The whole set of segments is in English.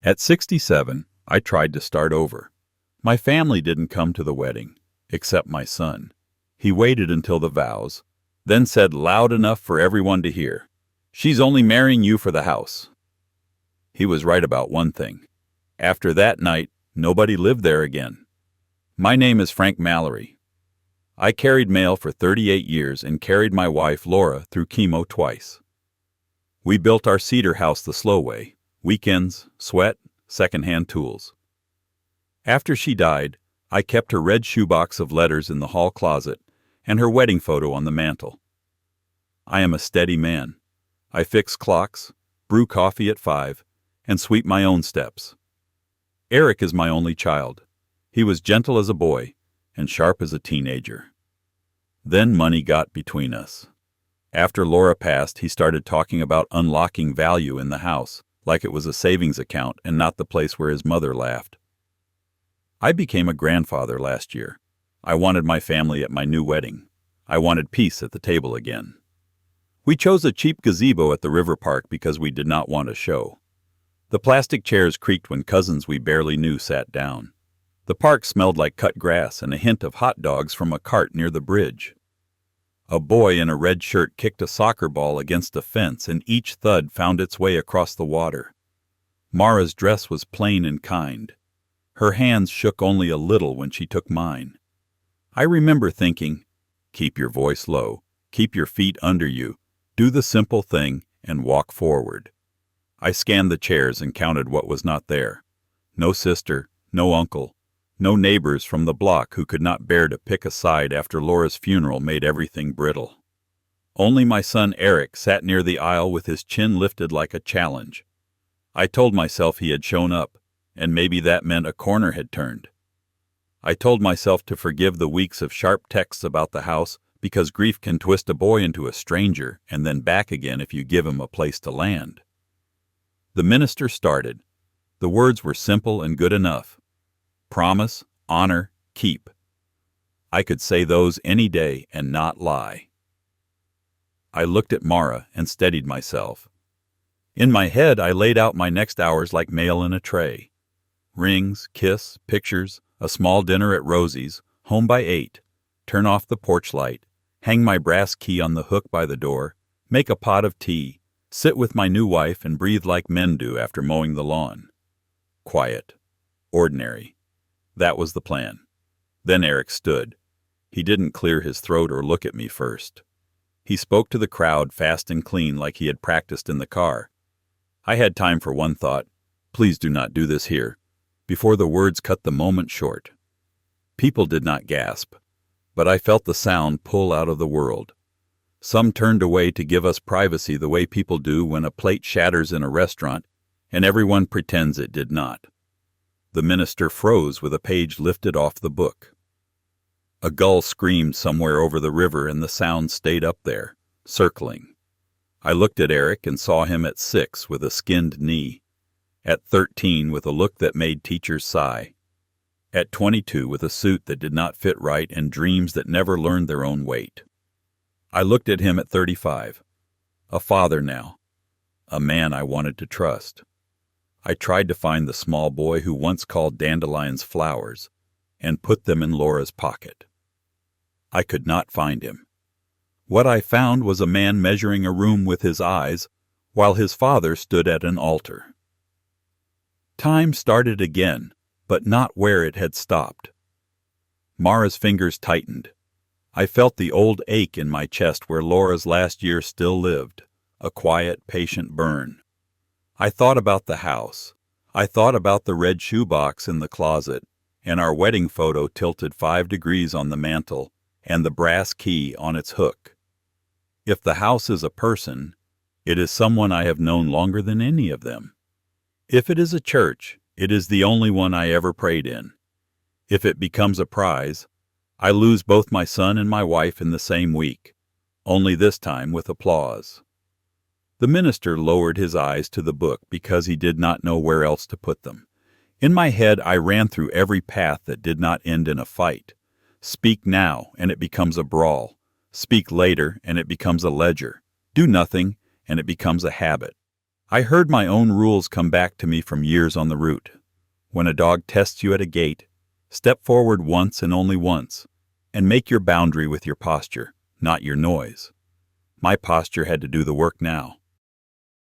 At 67, I tried to start over. My family didn't come to the wedding, except my son. He waited until the vows, then said loud enough for everyone to hear, "She's only marrying you for the house." He was right about one thing. After that night, nobody lived there again. My name is Frank Mallory. I carried mail for 38 years and carried my wife, Laura, through chemo twice. We built our cedar house the slow way: weekends, sweat, secondhand tools. After she died, I kept her red shoebox of letters in the hall closet and her wedding photo on the mantel. I am a steady man. I fix clocks, brew coffee at 5, and sweep my own steps. Eric is my only child. He was gentle as a boy and sharp as a teenager. Then money got between us. After Laura passed, he started talking about unlocking value in the house, like it was a savings account and not the place where his mother laughed. I became a grandfather last year. I wanted my family at my new wedding. I wanted peace at the table again. We chose a cheap gazebo at the river park because we did not want a show. The plastic chairs creaked when cousins we barely knew sat down. The park smelled like cut grass and a hint of hot dogs from a cart near the bridge. A boy in a red shirt kicked a soccer ball against a fence, and each thud found its way across the water. Mara's dress was plain and kind. Her hands shook only a little when she took mine. I remember thinking, keep your voice low, keep your feet under you, do the simple thing, and walk forward. I scanned the chairs and counted what was not there. No sister, no uncle, no neighbors from the block who could not bear to pick a side after Laura's funeral made everything brittle. Only my son Eric sat near the aisle with his chin lifted like a challenge. I told myself he had shown up, and maybe that meant a corner had turned. I told myself to forgive the weeks of sharp texts about the house because grief can twist a boy into a stranger and then back again if you give him a place to land. The minister started. The words were simple and good enough. Promise, honor, keep. I could say those any day and not lie. I looked at Mara and steadied myself. In my head, I laid out my next hours like mail in a tray. Rings, kiss, pictures, a small dinner at Rosie's, home by 8, turn off the porch light, hang my brass key on the hook by the door, make a pot of tea, sit with my new wife and breathe like men do after mowing the lawn. Quiet. Ordinary. That was the plan. Then Eric stood. He didn't clear his throat or look at me first. He spoke to the crowd fast and clean like he had practiced in the car. I had time for one thought: please do not do this here, before the words cut the moment short. People did not gasp, but I felt the sound pull out of the world. Some turned away to give us privacy the way people do when a plate shatters in a restaurant and everyone pretends it did not. The minister froze with a page lifted off the book. A gull screamed somewhere over the river and the sound stayed up there, circling. I looked at Eric and saw him at 6 with a skinned knee, at 13 with a look that made teachers sigh, at 22 with a suit that did not fit right and dreams that never learned their own weight. I looked at him at 35, a father now, a man I wanted to trust. I tried to find the small boy who once called dandelions flowers and put them in Laura's pocket. I could not find him. What I found was a man measuring a room with his eyes while his father stood at an altar. Time started again, but not where it had stopped. Mara's fingers tightened. I felt the old ache in my chest where Laura's last year still lived, a quiet, patient burn. I thought about the house. I thought about the red shoebox in the closet, and our wedding photo tilted 5 degrees on the mantel, and the brass key on its hook. If the house is a person, it is someone I have known longer than any of them. If it is a church, it is the only one I ever prayed in. If it becomes a prize, I lose both my son and my wife in the same week, only this time with applause. The minister lowered his eyes to the book because he did not know where else to put them. In my head, I ran through every path that did not end in a fight. Speak now, and it becomes a brawl. Speak later, and it becomes a ledger. Do nothing, and it becomes a habit. I heard my own rules come back to me from years on the route. When a dog tests you at a gate, step forward once and only once, and make your boundary with your posture, not your noise. My posture had to do the work now.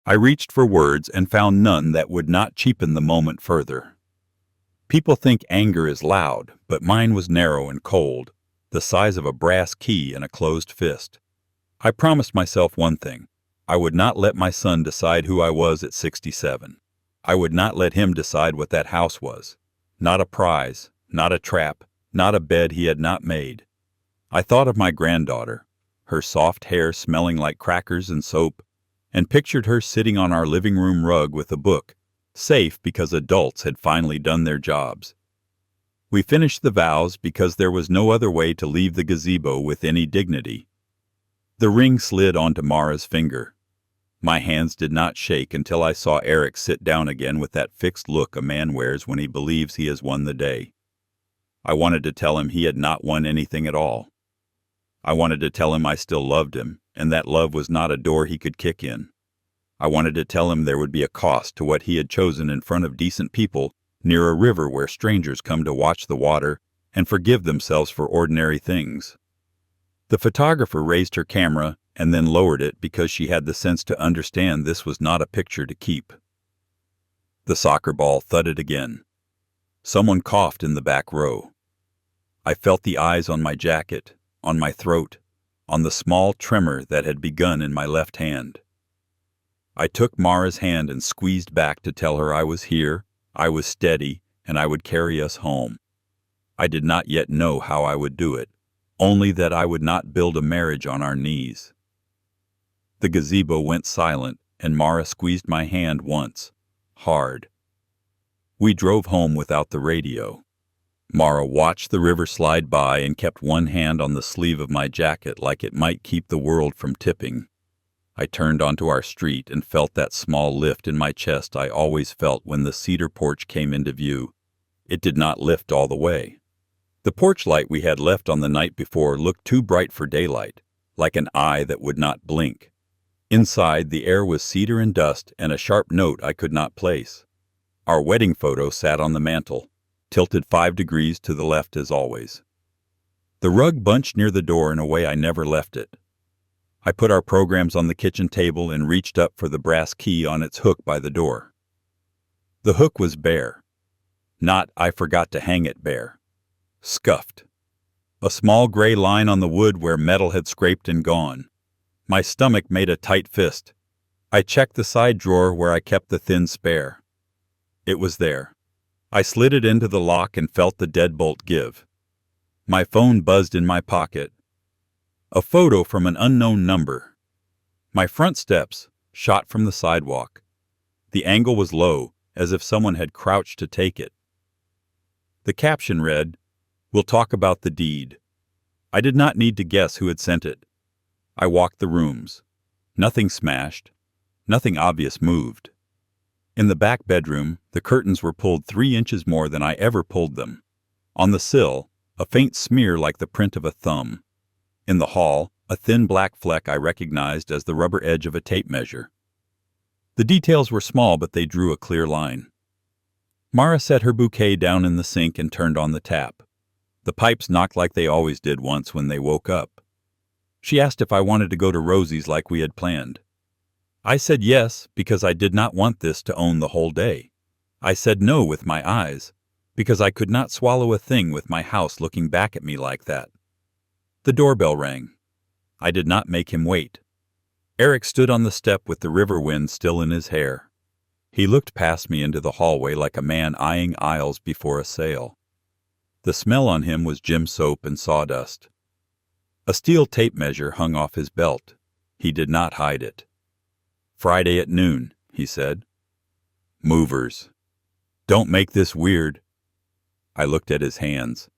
I reached for words and found none that would not cheapen the moment further. People think anger is loud, but mine was narrow and cold, the size of a brass key in a closed fist. I promised myself one thing. I would not let my son decide who I was at 67. I would not let him decide what that house was. Not a prize, not a trap, not a bed he had not made. I thought of my granddaughter, her soft hair smelling like crackers and soap, and pictured her sitting on our living room rug with a book, safe because adults had finally done their jobs. We finished the vows because there was no other way to leave the gazebo with any dignity. The ring slid onto Mara's finger. My hands did not shake until I saw Eric sit down again with that fixed look a man wears when he believes he has won the day. I wanted to tell him he had not won anything at all. I wanted to tell him I still loved him, and that love was not a door he could kick in. I wanted to tell him there would be a cost to what he had chosen in front of decent people near a river where strangers come to watch the water and forgive themselves for ordinary things. The photographer raised her camera and then lowered it because she had the sense to understand this was not a picture to keep. The soccer ball thudded again. Someone coughed in the back row. I felt the eyes on my jacket, on my throat, on the small tremor that had begun in my left hand. I took Mara's hand and squeezed back to tell her I was here, I was steady, and I would carry us home. I did not yet know how I would do it, only that I would not build a marriage on our knees. The gazebo went silent, and Mara squeezed my hand once, hard. We drove home without the radio. Mara watched the river slide by and kept one hand on the sleeve of my jacket like it might keep the world from tipping. I turned onto our street and felt that small lift in my chest I always felt when the cedar porch came into view. It did not lift all the way. The porch light we had left on the night before looked too bright for daylight, like an eye that would not blink. Inside, the air was cedar and dust and a sharp note I could not place. Our wedding photo sat on the mantel, tilted 5 degrees to the left as always. The rug bunched near the door in a way I never left it. I put our programs on the kitchen table and reached up for the brass key on its hook by the door. The hook was bare. Not I forgot to hang it bare. Scuffed. A small gray line on the wood where metal had scraped and gone. My stomach made a tight fist. I checked the side drawer where I kept the thin spare. It was there. I slid it into the lock and felt the deadbolt give. My phone buzzed in my pocket. A photo from an unknown number. My front steps, shot from the sidewalk. The angle was low, as if someone had crouched to take it. The caption read, "We'll talk about the deed." I did not need to guess who had sent it. I walked the rooms. Nothing smashed. Nothing obvious moved. In the back bedroom, the curtains were pulled 3 inches more than I ever pulled them. On the sill, a faint smear like the print of a thumb. In the hall, a thin black fleck I recognized as the rubber edge of a tape measure. The details were small, but they drew a clear line. Mara set her bouquet down in the sink and turned on the tap. The pipes knocked like they always did once when they woke up. She asked if I wanted to go to Rosie's like we had planned. I said yes, because I did not want this to own the whole day. I said no with my eyes, because I could not swallow a thing with my house looking back at me like that. The doorbell rang. I did not make him wait. Eric stood on the step with the river wind still in his hair. He looked past me into the hallway like a man eyeing aisles before a sale. The smell on him was gym soap and sawdust. A steel tape measure hung off his belt. He did not hide it. "Friday at noon," he said. "Movers. Don't make this weird." I looked at his hands.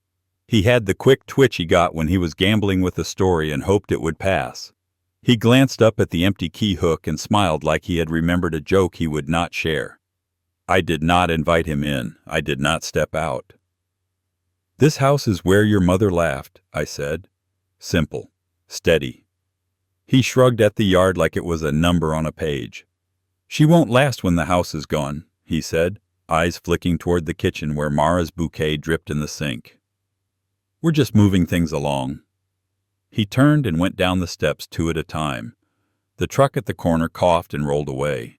He had the quick twitch he got when he was gambling with a story and hoped it would pass. He glanced up at the empty key hook and smiled like he had remembered a joke he would not share. I did not invite him in. I did not step out. "This house is where your mother laughed," I said. Simple. Steady. He shrugged at the yard like it was a number on a page. "She won't last when the house is gone," he said, eyes flicking toward the kitchen where Mara's bouquet dripped in the sink. "We're just moving things along." He turned and went down the steps 2 at a time. The truck at the corner coughed and rolled away.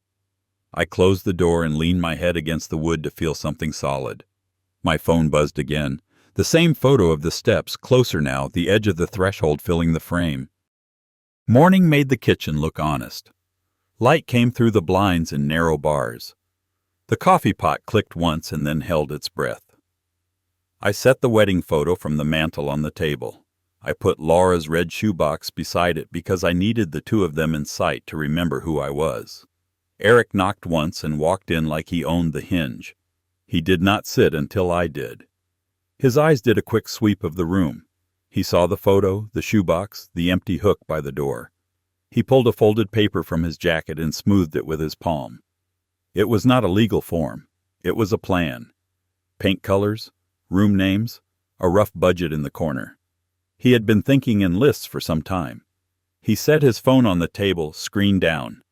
I closed the door and leaned my head against the wood to feel something solid. My phone buzzed again. The same photo of the steps, closer now, the edge of the threshold filling the frame. Morning made the kitchen look honest. Light came through the blinds in narrow bars. The coffee pot clicked once and then held its breath. I set the wedding photo from the mantel on the table. I put Laura's red shoebox beside it because I needed the two of them in sight to remember who I was. Eric knocked once and walked in like he owned the hinge. He did not sit until I did. His eyes did a quick sweep of the room. He saw the photo, the shoebox, the empty hook by the door. He pulled a folded paper from his jacket and smoothed it with his palm. It was not a legal form. It was a plan. Paint colors, room names, a rough budget in the corner. He had been thinking in lists for some time. He set his phone on the table, screen down.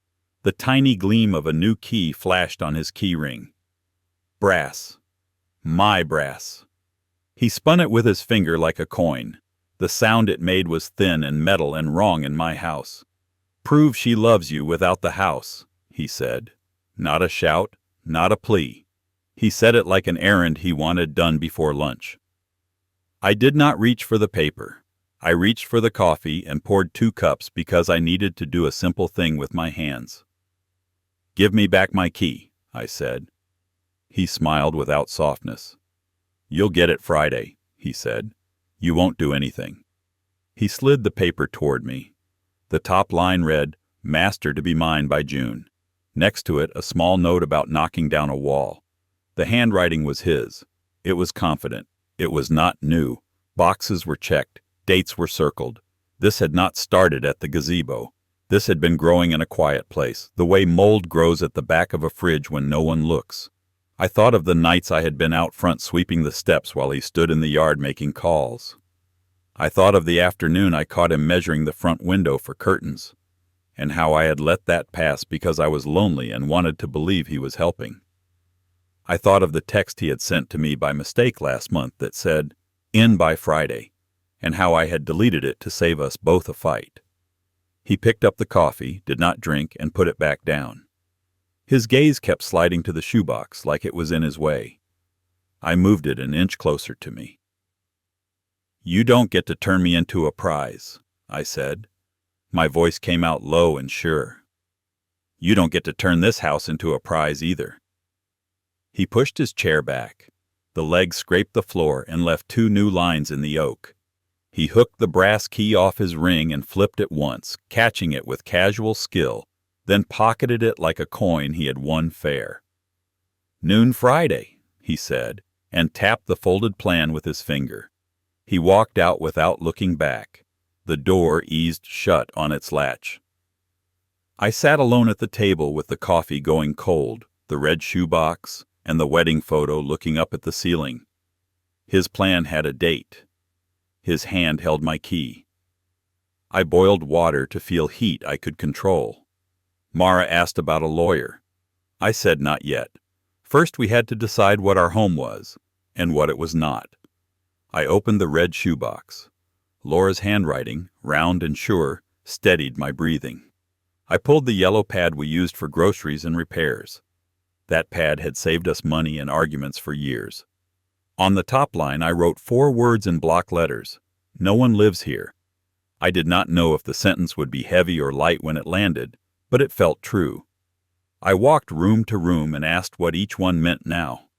The tiny gleam of a new key flashed on his key ring. Brass. My brass. He spun it with his finger like a coin. The sound it made was thin and metal and wrong in my house. "Prove she loves you without the house," he said. Not a shout, not a plea. He said it like an errand he wanted done before lunch. I did not reach for the paper. I reached for the coffee and poured 2 cups because I needed to do a simple thing with my hands. "Give me back my key," I said. He smiled without softness. "You'll get it Friday," he said. "You won't do anything." He slid the paper toward me. The top line read, "Master to be mine by June." Next to it, a small note about knocking down a wall. The handwriting was his. It was confident. It was not new. Boxes were checked. Dates were circled. This had not started at the gazebo. This had been growing in a quiet place, the way mold grows at the back of a fridge when no one looks. I thought of the nights I had been out front sweeping the steps while he stood in the yard making calls. I thought of the afternoon I caught him measuring the front window for curtains, and how I had let that pass because I was lonely and wanted to believe he was helping. I thought of the text he had sent to me by mistake last month that said, "In by Friday," and how I had deleted it to save us both a fight. He picked up the coffee, did not drink, and put it back down. His gaze kept sliding to the shoebox like it was in his way. I moved it an inch closer to me. "You don't get to turn me into a prize," I said. My voice came out low and sure. "You don't get to turn this house into a prize either." He pushed his chair back. The leg scraped the floor and left 2 new lines in the oak. He hooked the brass key off his ring and flipped it once, catching it with casual skill, then pocketed it like a coin he had won fair. "Noon Friday," he said, and tapped the folded plan with his finger. He walked out without looking back. The door eased shut on its latch. I sat alone at the table with the coffee going cold, the red shoebox, and the wedding photo looking up at the ceiling. His plan had a date. His hand held my key. I boiled water to feel heat I could control. Mara asked about a lawyer. I said not yet. First we had to decide what our home was, and what it was not. I opened the red shoebox. Laura's handwriting, round and sure, steadied my breathing. I pulled the yellow pad we used for groceries and repairs. That pad had saved us money and arguments for years. On the top line I wrote 4 words in block letters. "No one lives here." I did not know if the sentence would be heavy or light when it landed, but it felt true. I walked room to room and asked what each one meant now.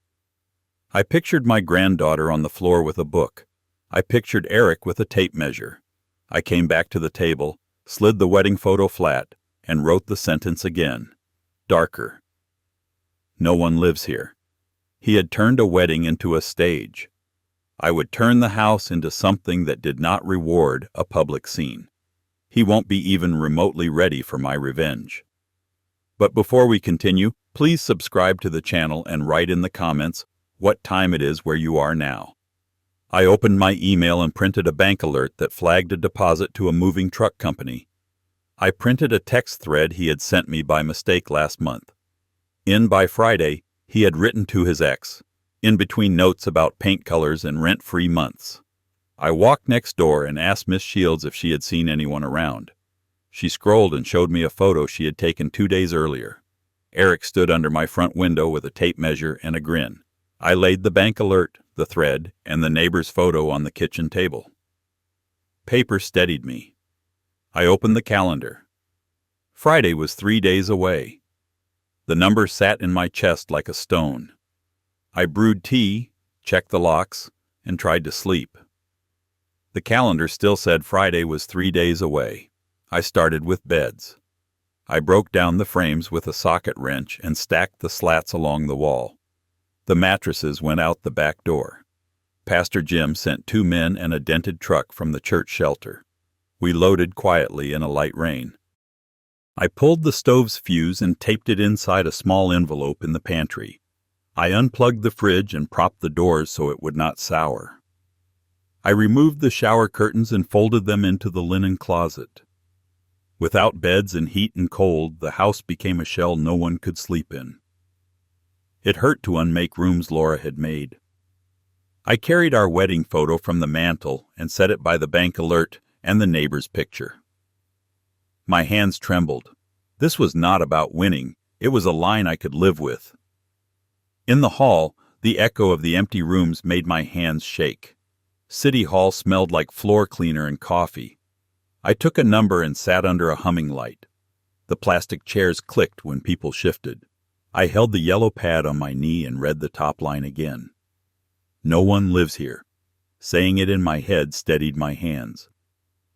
I pictured my granddaughter on the floor with a book. I pictured Eric with a tape measure. I came back to the table, slid the wedding photo flat, and wrote the sentence again, darker. No one lives here. He had turned a wedding into a stage. I would turn the house into something that did not reward a public scene. He won't be even remotely ready for my revenge. But before we continue, please subscribe to the channel and write in the comments what time it is where you are now. I opened my email and printed a bank alert that flagged a deposit to a moving truck company. I printed a text thread he had sent me by mistake last month. In by Friday, he had written to his ex, in between notes about paint colors and rent-free months. I walked next door and asked Miss Shields if she had seen anyone around. She scrolled and showed me a photo she had taken 2 days earlier. Eric stood under my front window with a tape measure and a grin. I laid the bank alert, the thread, and the neighbor's photo on the kitchen table. Paper steadied me. I opened the calendar. Friday was 3 days away. The number sat in my chest like a stone. I brewed tea, checked the locks, and tried to sleep. The calendar still said Friday was 3 days away. I started with beds. I broke down the frames with a socket wrench and stacked the slats along the wall. The mattresses went out the back door. Pastor Jim sent 2 men and a dented truck from the church shelter. We loaded quietly in a light rain. I pulled the stove's fuse and taped it inside a small envelope in the pantry. I unplugged the fridge and propped the doors so it would not sour. I removed the shower curtains and folded them into the linen closet. Without beds and heat and cold, the house became a shell no one could sleep in. It hurt to unmake rooms Laura had made. I carried our wedding photo from the mantel and set it by the bank alert and the neighbor's picture. My hands trembled. This was not about winning. It was a line I could live with. In the hall, the echo of the empty rooms made my hands shake. City Hall smelled like floor cleaner and coffee. I took a number and sat under a humming light. The plastic chairs clicked when people shifted. I held the yellow pad on my knee and read the top line again. No one lives here. Saying it in my head steadied my hands.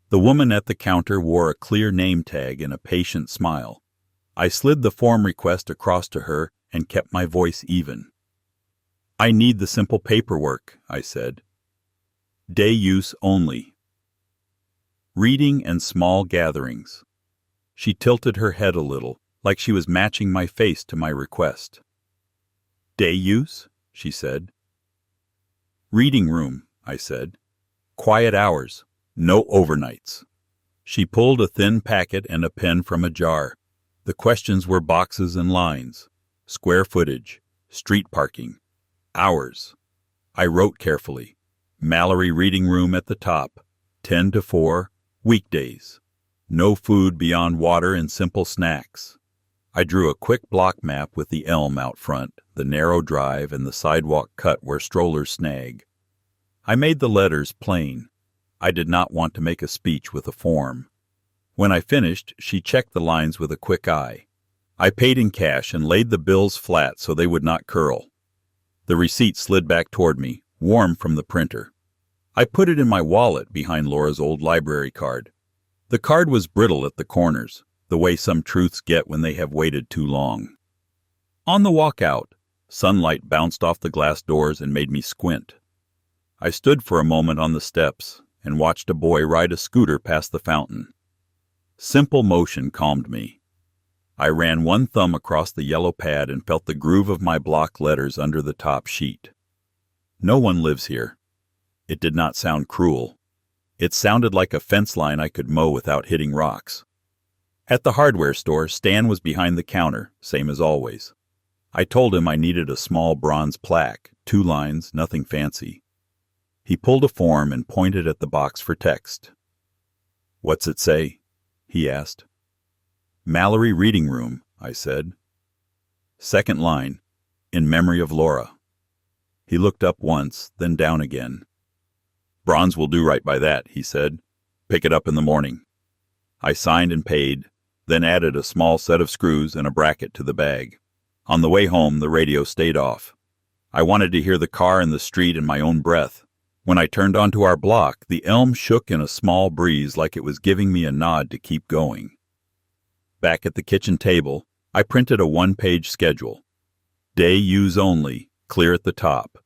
The woman at the counter wore a clear name tag and a patient smile. I slid the form request across to her and kept my voice even. I need the simple paperwork, I said. Day use only. Reading and small gatherings. She tilted her head a little, like she was matching my face to my request. Day use? She said. Reading room, I said. Quiet hours. No overnights. She pulled a thin packet and a pen from a jar. The questions were boxes and lines. Square footage. Street parking. Hours. I wrote carefully. Mallory reading room at the top. 10 to 4. Weekdays. No food beyond water and simple snacks. I drew a quick block map with the elm out front, the narrow drive, and the sidewalk cut where strollers snag. I made the letters plain. I did not want to make a speech with a form. When I finished, she checked the lines with a quick eye. I paid in cash and laid the bills flat so they would not curl. The receipt slid back toward me, warm from the printer. I put it in my wallet behind Laura's old library card. The card was brittle at the corners, the way some truths get when they have waited too long. On the walk out, sunlight bounced off the glass doors and made me squint. I stood for a moment on the steps and watched a boy ride a scooter past the fountain. Simple motion calmed me. I ran one thumb across the yellow pad and felt the groove of my block letters under the top sheet. No one lives here. It did not sound cruel. It sounded like a fence line I could mow without hitting rocks. At the hardware store, Stan was behind the counter, same as always. I told him I needed a small bronze plaque, 2 lines, nothing fancy. He pulled a form and pointed at the box for text. What's it say? He asked. Mallory reading room, I said. Second line, in memory of Laura. He looked up once, then down again. Bronze will do right by that, he said. Pick it up in the morning. I signed and paid, then added a small set of screws and a bracket to the bag. On the way home, the radio stayed off. I wanted to hear the car and the street and my own breath. When I turned onto our block, the elm shook in a small breeze like it was giving me a nod to keep going. Back at the kitchen table, I printed a 1-page schedule. Day use only, clear at the top.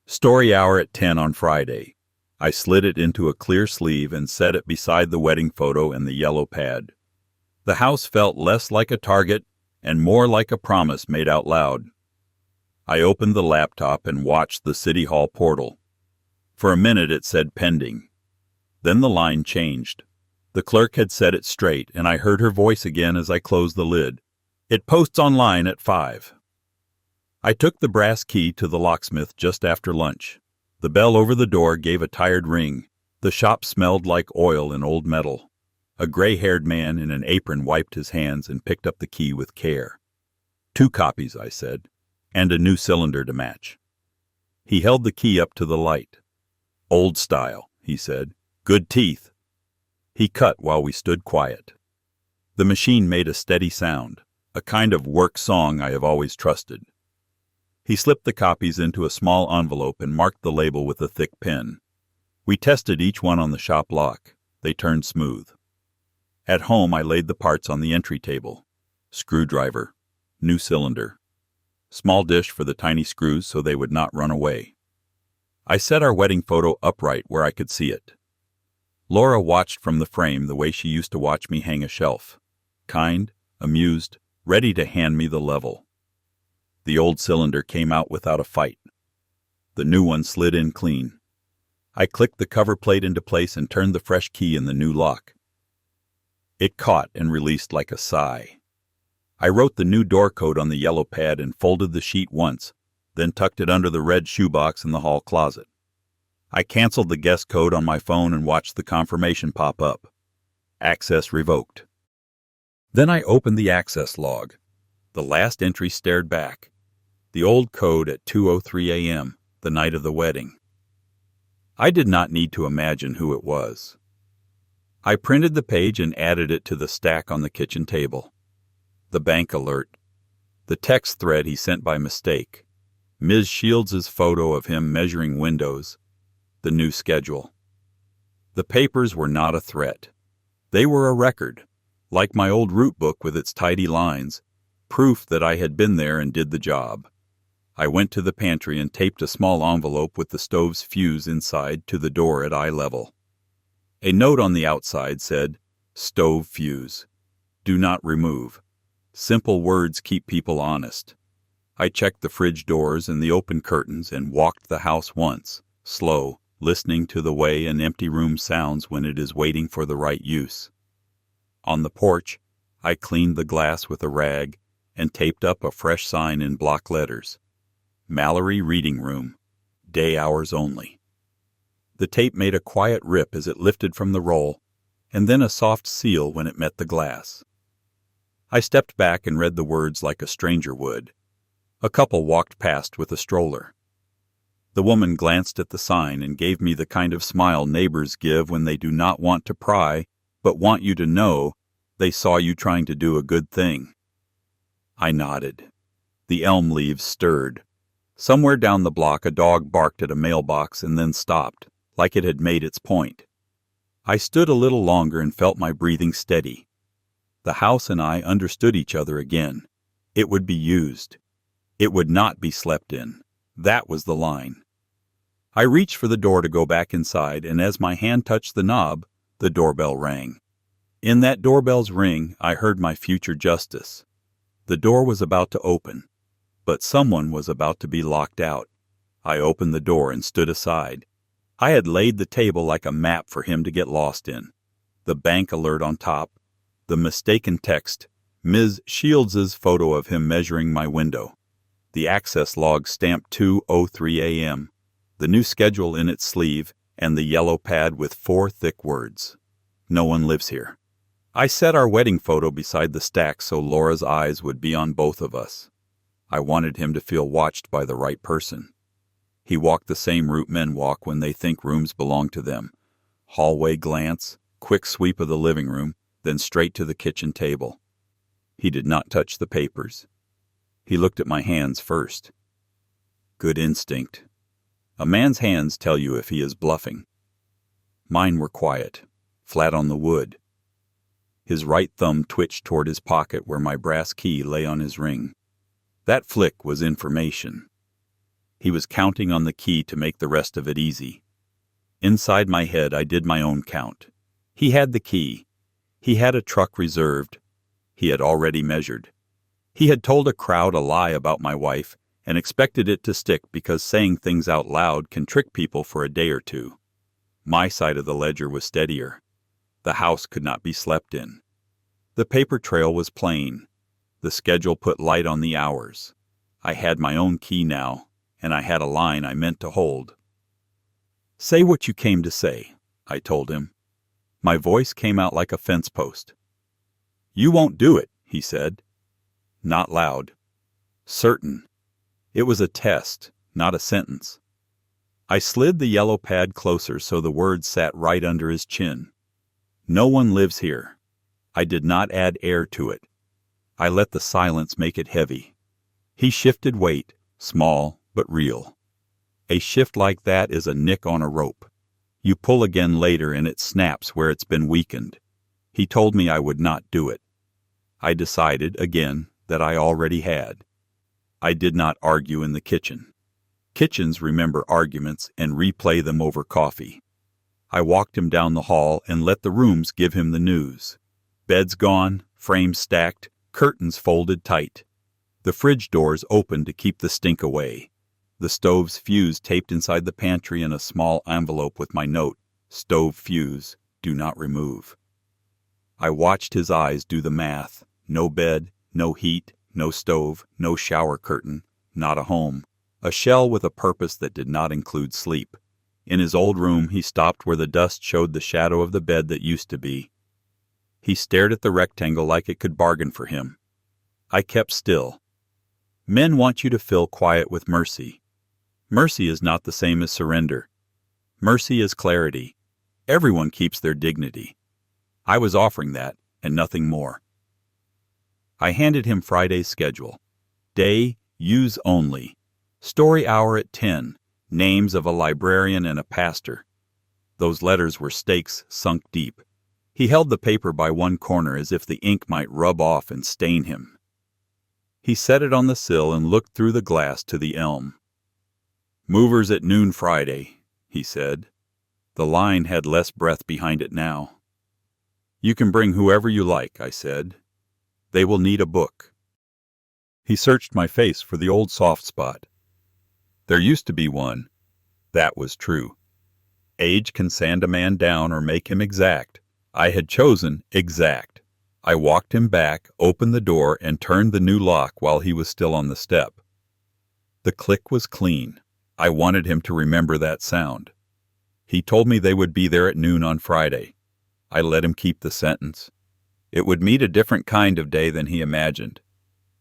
Story hour at 10 on Friday. I slid it into a clear sleeve and set it beside the wedding photo and the yellow pad. The house felt less like a target and more like a promise made out loud. I opened the laptop and watched the City Hall portal. For a minute it said pending. Then the line changed. The clerk had set it straight, and I heard her voice again as I closed the lid. "It posts online at 5. I took the brass key to the locksmith just after lunch. The bell over the door gave a tired ring. The shop smelled like oil and old metal. A gray-haired man in an apron wiped his hands and picked up the key with care. 2 copies, I said, and a new cylinder to match. He held the key up to the light. "Old style," he said. "Good teeth." He cut while we stood quiet. The machine made a steady sound, a kind of work song I have always trusted. He slipped the copies into a small envelope and marked the label with a thick pen. We tested each one on the shop lock. They turned smooth. At home, I laid the parts on the entry table. Screwdriver, new cylinder, small dish for the tiny screws so they would not run away. I set our wedding photo upright where I could see it. Laura watched from the frame the way she used to watch me hang a shelf. Kind, amused, ready to hand me the level. The old cylinder came out without a fight. The new one slid in clean. I clicked the cover plate into place and turned the fresh key in the new lock. It caught and released like a sigh. I wrote the new door code on the yellow pad and folded the sheet once, then tucked it under the red shoebox in the hall closet. I canceled the guest code on my phone and watched the confirmation pop up. Access revoked. Then I opened the access log. The last entry stared back. The old code at 2:03 a.m., the night of the wedding. I did not need to imagine who it was. I printed the page and added it to the stack on the kitchen table. The bank alert. The text thread he sent by mistake. Ms. Shields' photo of him measuring windows. The new schedule. The papers were not a threat. They were a record, like my old route book with its tidy lines, proof that I had been there and did the job. I went to the pantry and taped a small envelope with the stove's fuse inside to the door at eye level. A note on the outside said, "Stove fuse. Do not remove. Simple words keep people honest." I checked the fridge doors and the open curtains and walked the house once, slow, listening to the way an empty room sounds when it is waiting for the right use. On the porch, I cleaned the glass with a rag and taped up a fresh sign in block letters. Mallory Reading Room. Day hours only. The tape made a quiet rip as it lifted from the roll, and then a soft seal when it met the glass. I stepped back and read the words like a stranger would. A couple walked past with a stroller. The woman glanced at the sign and gave me the kind of smile neighbors give when they do not want to pry, but want you to know they saw you trying to do a good thing. I nodded. The elm leaves stirred. Somewhere down the block a dog barked at a mailbox and then stopped, like it had made its point. I stood a little longer and felt my breathing steady. The house and I understood each other again. It would be used. It would not be slept in. That was the line. I reached for the door to go back inside, and as my hand touched the knob, the doorbell rang. In that doorbell's ring, I heard my future justice. The door was about to open, but someone was about to be locked out. I opened the door and stood aside. I had laid the table like a map for him to get lost in. The bank alert on top, the mistaken text, Ms. Shields' photo of him measuring my window, the access log stamped 2:03 a.m., the new schedule in its sleeve, and the yellow pad with 4 thick words. No one lives here. I set our wedding photo beside the stack so Laura's eyes would be on both of us. I wanted him to feel watched by the right person. He walked the same route men walk when they think rooms belong to them. Hallway glance, quick sweep of the living room, then straight to the kitchen table. He did not touch the papers. He looked at my hands first. Good instinct. A man's hands tell you if he is bluffing. Mine were quiet, flat on the wood. His right thumb twitched toward his pocket where my brass key lay on his ring. That flick was information. He was counting on the key to make the rest of it easy. Inside my head, I did my own count. He had the key. He had a truck reserved. He had already measured. He had told a crowd a lie about my wife and expected it to stick because saying things out loud can trick people for a day or two. My side of the ledger was steadier. The house could not be slept in. The paper trail was plain. The schedule put light on the hours. I had my own key now, and I had a line I meant to hold. "Say what you came to say," I told him. My voice came out like a fence post. "You won't do it," he said. Not loud. Certain. It was a test, not a sentence. I slid the yellow pad closer so the words sat right under his chin. "No one lives here." I did not add air to it. I let the silence make it heavy. He shifted weight, small but real. A shift like that is a nick on a rope. You pull again later and it snaps where it's been weakened. He told me I would not do it. I decided, again, that I already had. I did not argue in the kitchen. Kitchens remember arguments and replay them over coffee. I walked him down the hall and let the rooms give him the news. Beds gone, frames stacked, curtains folded tight. The fridge doors open to keep the stink away. The stove's fuse taped inside the pantry in a small envelope with my note, "Stove fuse, do not remove." I watched his eyes do the math. No bed, no heat, no stove, no shower curtain, not a home. A shell with a purpose that did not include sleep. In his old room, he stopped where the dust showed the shadow of the bed that used to be. He stared at the rectangle like it could bargain for him. I kept still. Men want you to fill quiet with mercy. Mercy is not the same as surrender. Mercy is clarity. Everyone keeps their dignity. I was offering that, and nothing more. I handed him Friday's schedule. Day, use only. Story hour at 10. Names of a librarian and a pastor. Those letters were stakes sunk deep. He held the paper by one corner as if the ink might rub off and stain him. He set it on the sill and looked through the glass to the elm. "Movers at noon Friday," he said. The line had less breath behind it now. "You can bring whoever you like," I said. "They will need a book." He searched my face for the old soft spot. There used to be one. That was true. Age can sand a man down or make him exact. I had chosen exact. I walked him back, opened the door, and turned the new lock while he was still on the step. The click was clean. I wanted him to remember that sound. He told me they would be there at noon on Friday. I let him keep the sentence. It would meet a different kind of day than he imagined.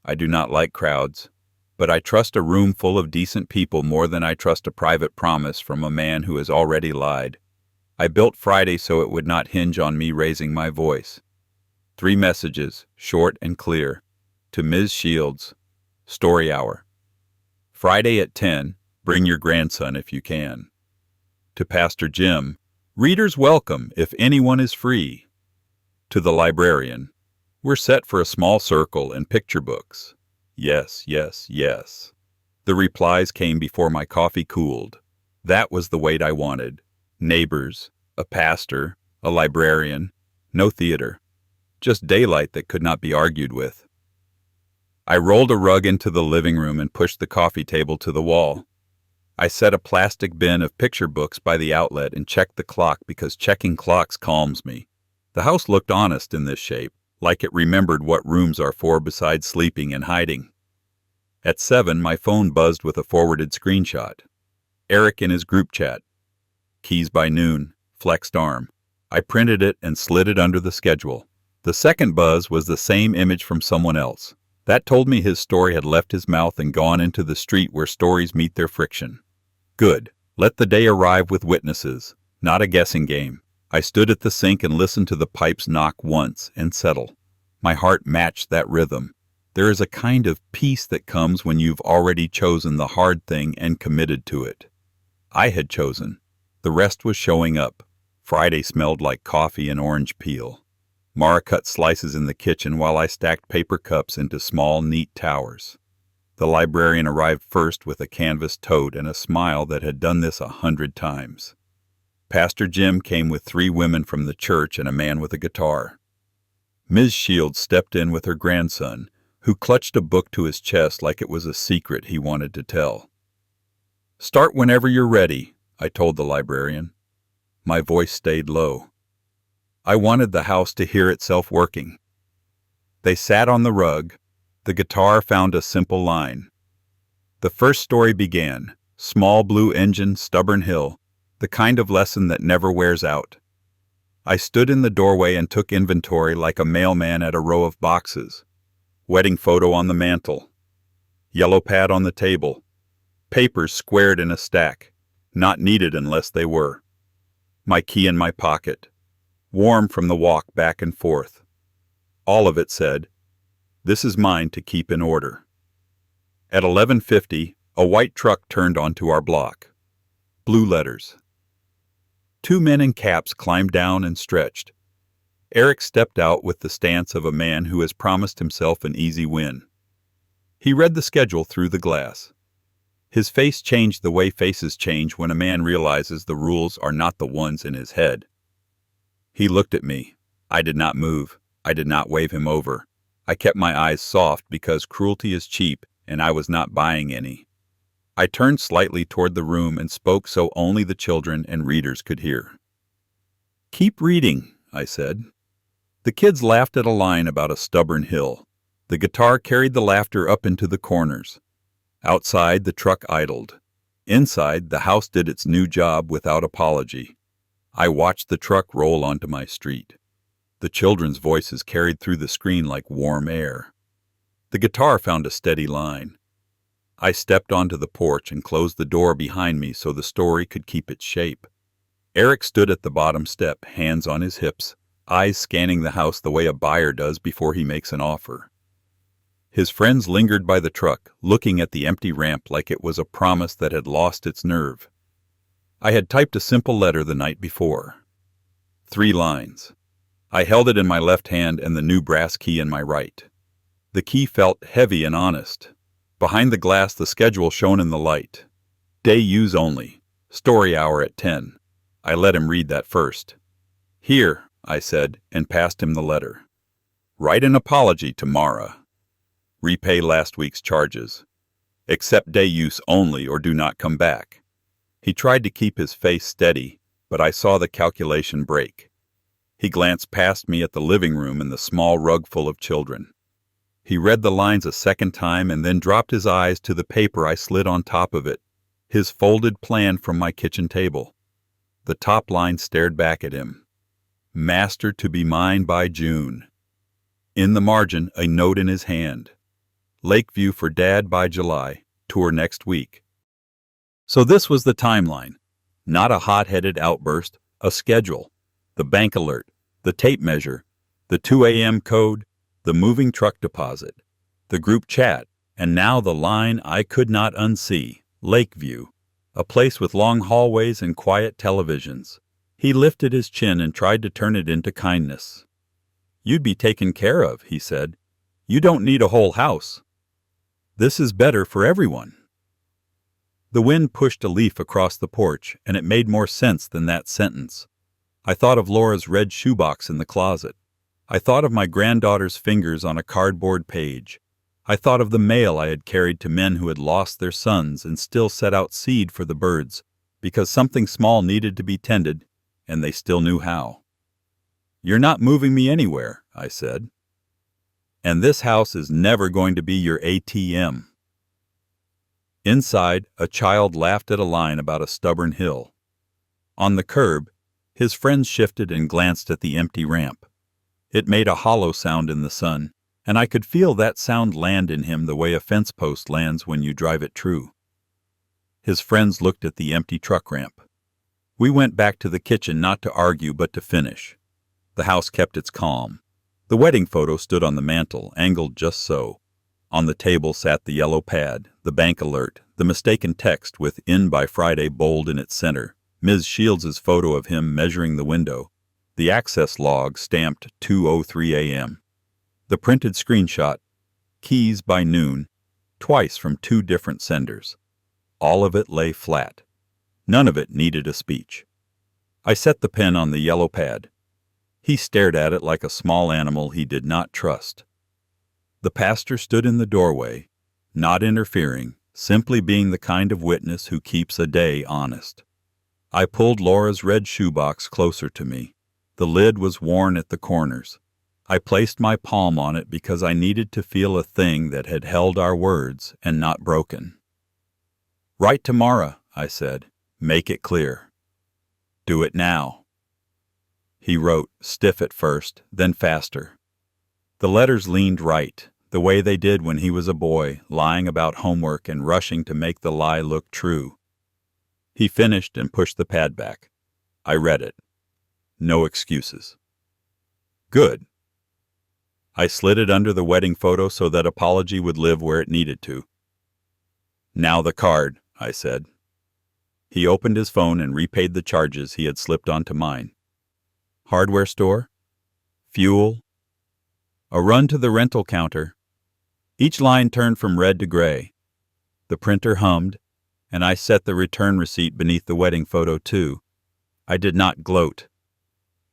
I do not like crowds, but I trust a room full of decent people more than I trust a private promise from a man who has already lied. I built Friday so it would not hinge on me raising my voice. 3 messages, short and clear. To Ms. Shields, story hour. Friday at 10, bring your grandson if you can. To Pastor Jim, readers welcome if anyone is free. To the librarian, we're set for a small circle and picture books. Yes, yes, yes. The replies came before my coffee cooled. That was the weight I wanted. Neighbors, a pastor, a librarian, no theater. Just daylight that could not be argued with. I rolled a rug into the living room and pushed the coffee table to the wall. I set a plastic bin of picture books by the outlet and checked the clock because checking clocks calms me. The house looked honest in this shape, like it remembered what rooms are for besides sleeping and hiding. At 7, my phone buzzed with a forwarded screenshot. Eric in his group chat. Keys by noon, flexed arm. I printed it and slid it under the schedule. The second buzz was the same image from someone else. That told me his story had left his mouth and gone into the street where stories meet their friction. Good. Let the day arrive with witnesses, not a guessing game. I stood at the sink and listened to the pipes knock once and settle. My heart matched that rhythm. There is a kind of peace that comes when you've already chosen the hard thing and committed to it. I had chosen. The rest was showing up. Friday smelled like coffee and orange peel. Mara cut slices in the kitchen while I stacked paper cups into small, neat towers. The librarian arrived first with a canvas tote and a smile that had done this 100 times. Pastor Jim came with 3 women from the church and a man with a guitar. Ms. Shields stepped in with her grandson, who clutched a book to his chest like it was a secret he wanted to tell. "Start whenever you're ready," I told the librarian. My voice stayed low. I wanted the house to hear itself working. They sat on the rug. The guitar found a simple line. The first story began, small blue engine, stubborn hill, the kind of lesson that never wears out. I stood in the doorway and took inventory like a mailman at a row of boxes. Wedding photo on the mantel. Yellow pad on the table. Papers squared in a stack, not needed unless they were. My key in my pocket, warm from the walk back and forth. All of it said, "This is mine to keep in order." At 11:50, a white truck turned onto our block. Blue letters. Two men in caps climbed down and stretched. Eric stepped out with the stance of a man who has promised himself an easy win. He read the schedule through the glass. His face changed the way faces change when a man realizes the rules are not the ones in his head. He looked at me. I did not move. I did not wave him over. I kept my eyes soft because cruelty is cheap and I was not buying any. I turned slightly toward the room and spoke so only the children and readers could hear. "Keep reading," I said. The kids laughed at a line about a stubborn hill. The guitar carried the laughter up into the corners. Outside, the truck idled. Inside, the house did its new job without apology. I watched the truck roll onto my street. The children's voices carried through the screen like warm air. The guitar found a steady line. I stepped onto the porch and closed the door behind me so the story could keep its shape. Eric stood at the bottom step, hands on his hips, eyes scanning the house the way a buyer does before he makes an offer. His friends lingered by the truck, looking at the empty ramp like it was a promise that had lost its nerve. I had typed a simple letter the night before. 3 lines. I held it in my left hand and the new brass key in my right. The key felt heavy and honest. Behind the glass, the schedule shone in the light. Day use only. Story hour at 10. I let him read that first. "Here," I said, and passed him the letter. "Write an apology to Mara. Repay last week's charges. Accept day use only or do not come back." He tried to keep his face steady, but I saw the calculation break. He glanced past me at the living room and the small rug full of children. He read the lines a second time and then dropped his eyes to the paper I slid on top of it, his folded plan from my kitchen table. The top line stared back at him. "Master to be mine by June." In the margin, a note in his hand. "Lakeview for Dad by July. Tour next week." So this was the timeline. Not a hot-headed outburst, a schedule. The bank alert, the tape measure, the 2 a.m. code, the moving truck deposit, the group chat, and now the line I could not unsee, Lakeview, a place with long hallways and quiet televisions. He lifted his chin and tried to turn it into kindness. "You'd be taken care of," he said. "You don't need a whole house. This is better for everyone." The wind pushed a leaf across the porch, and it made more sense than that sentence. I thought of Laura's red shoebox in the closet. I thought of my granddaughter's fingers on a cardboard page. I thought of the mail I had carried to men who had lost their sons and still set out seed for the birds, because something small needed to be tended, and they still knew how. "You're not moving me anywhere," I said. "And this house is never going to be your ATM." Inside, a child laughed at a line about a stubborn hill. On the curb, his friends shifted and glanced at the empty ramp. It made a hollow sound in the sun, and I could feel that sound land in him the way a fence post lands when you drive it true. His friends looked at the empty truck ramp. We went back to the kitchen not to argue but to finish. The house kept its calm. The wedding photo stood on the mantel, angled just so. On the table sat the yellow pad, the bank alert, the mistaken text with "in by Friday" bold in its center, Ms. Shields' photo of him measuring the window, the access log stamped 2:03 a.m., the printed screenshot, keys by noon, twice from 2 different senders. All of it lay flat. None of it needed a speech. I set the pen on the yellow pad. He stared at it like a small animal he did not trust. The pastor stood in the doorway, not interfering, simply being the kind of witness who keeps a day honest. I pulled Laura's red shoebox closer to me. The lid was worn at the corners. I placed my palm on it because I needed to feel a thing that had held our words and not broken. "Write tomorrow," I said. "Make it clear. Do it now." He wrote, stiff at first, then faster. The letters leaned right, the way they did when he was a boy, lying about homework and rushing to make the lie look true. He finished and pushed the pad back. I read it. No excuses. Good. I slid it under the wedding photo so that apology would live where it needed to. "Now the card," I said. He opened his phone and repaid the charges he had slipped onto mine. Hardware store? Fuel? A run to the rental counter. Each line turned from red to gray. The printer hummed, and I set the return receipt beneath the wedding photo too. I did not gloat.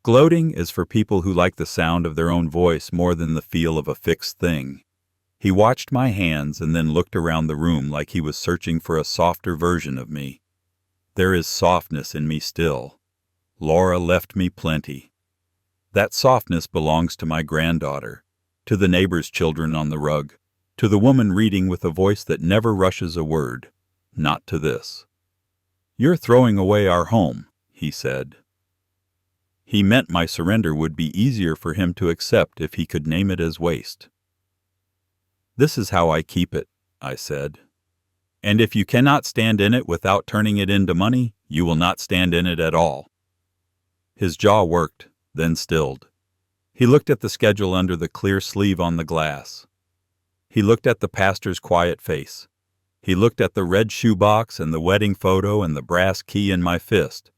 Gloating is for people who like the sound of their own voice more than the feel of a fixed thing. He watched my hands and then looked around the room like he was searching for a softer version of me. There is softness in me still. Laura left me plenty. That softness belongs to my granddaughter, to the neighbor's children on the rug, to the woman reading with a voice that never rushes a word, not to this. "You're throwing away our home," he said. He meant my surrender would be easier for him to accept if he could name it as waste. "This is how I keep it," I said. "And if you cannot stand in it without turning it into money, you will not stand in it at all." His jaw worked, then stilled. He looked at the schedule under the clear sleeve on the glass. He looked at the pastor's quiet face. He looked at the red shoebox and the wedding photo and the brass key in my fist.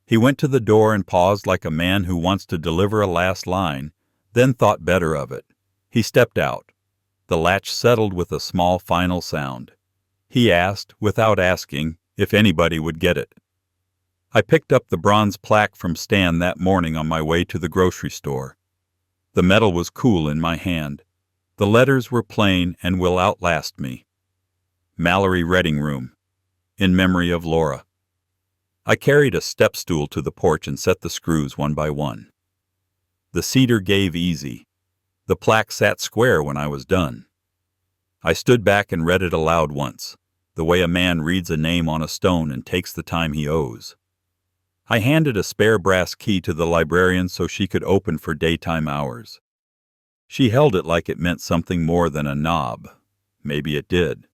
He went to the door and paused like a man who wants to deliver a last line, then thought better of it. He stepped out. The latch settled with a small final sound. He asked, without asking, if anybody would get it. I picked up the bronze plaque from Stan that morning on my way to the grocery store. The metal was cool in my hand. The letters were plain and will outlast me. Mallory Reading Room, in memory of Laura. I carried a step stool to the porch and set the screws one by one. The cedar gave easy. The plaque sat square when I was done. I stood back and read it aloud once, the way a man reads a name on a stone and takes the time he owes. I handed a spare brass key to the librarian so she could open for daytime hours. She held it like it meant something more than a knob. Maybe it did.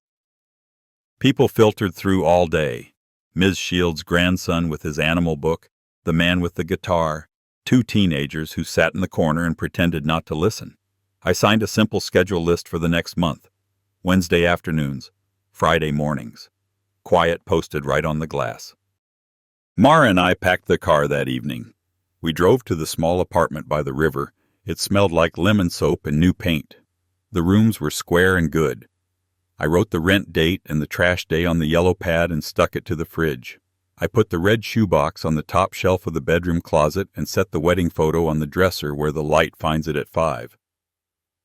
People filtered through all day. Ms. Shield's grandson with his animal book, the man with the guitar, 2 teenagers who sat in the corner and pretended not to listen. I signed a simple schedule list for the next month. Wednesday afternoons, Friday mornings. Quiet posted right on the glass. Mara and I packed the car that evening. We drove to the small apartment by the river. It smelled like lemon soap and new paint. The rooms were square and good. I wrote the rent date and the trash day on the yellow pad and stuck it to the fridge. I put the red shoebox on the top shelf of the bedroom closet and set the wedding photo on the dresser where the light finds it at 5.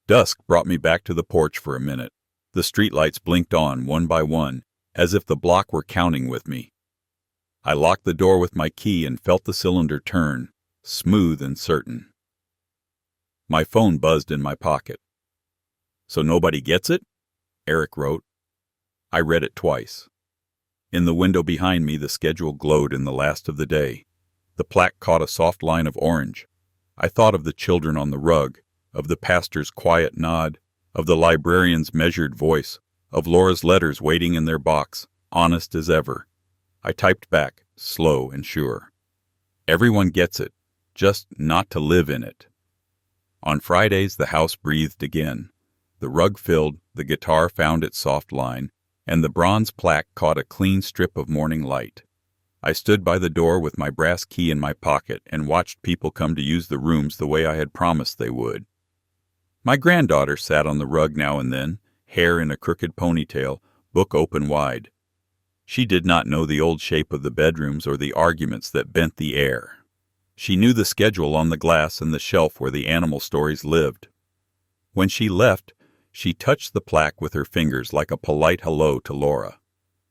Dusk brought me back to the porch for a minute. The streetlights blinked on one by one, as if the block were counting with me. I locked the door with my key and felt the cylinder turn, smooth and certain. My phone buzzed in my pocket. "So nobody gets it?" Eric wrote. I read it twice. In the window behind me, the schedule glowed in the last of the day. The plaque caught a soft line of orange. I thought of the children on the rug, of the pastor's quiet nod, of the librarian's measured voice, of Laura's letters waiting in their box, honest as ever. I typed back, slow and sure. Everyone gets it, just not to live in it. On Fridays, the house breathed again. The rug filled, the guitar found its soft line, and the bronze plaque caught a clean strip of morning light. I stood by the door with my brass key in my pocket and watched people come to use the rooms the way I had promised they would. My granddaughter sat on the rug now and then, hair in a crooked ponytail, book open wide. She did not know the old shape of the bedrooms or the arguments that bent the air. She knew the schedule on the glass and the shelf where the animal stories lived. When she left, she touched the plaque with her fingers like a polite hello to Laura.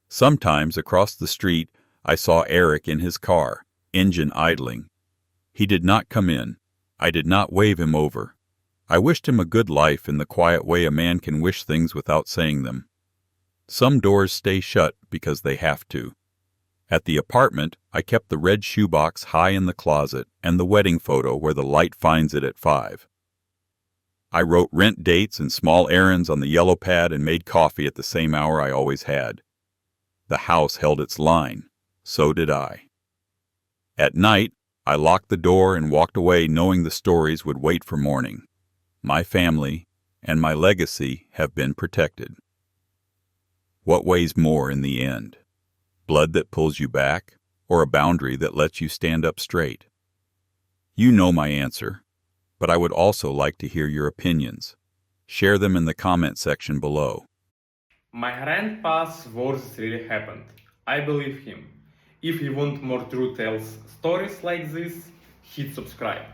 Sometimes across the street, I saw Eric in his car, engine idling. He did not come in. I did not wave him over. I wished him a good life in the quiet way a man can wish things without saying them. Some doors stay shut because they have to. At the apartment, I kept the red shoebox high in the closet and the wedding photo where the light finds it at 5. I wrote rent dates and small errands on the yellow pad and made coffee at the same hour I always had. The house held its line. So did I. At night, I locked the door and walked away knowing the stories would wait for morning. My family and my legacy have been protected. What weighs more in the end? Blood that pulls you back, or a boundary that lets you stand up straight? You know my answer, but I would also like to hear your opinions. Share them in the comment section below. My grandpa's worst really happened. I believe him. If you want more true tales stories like this, hit subscribe.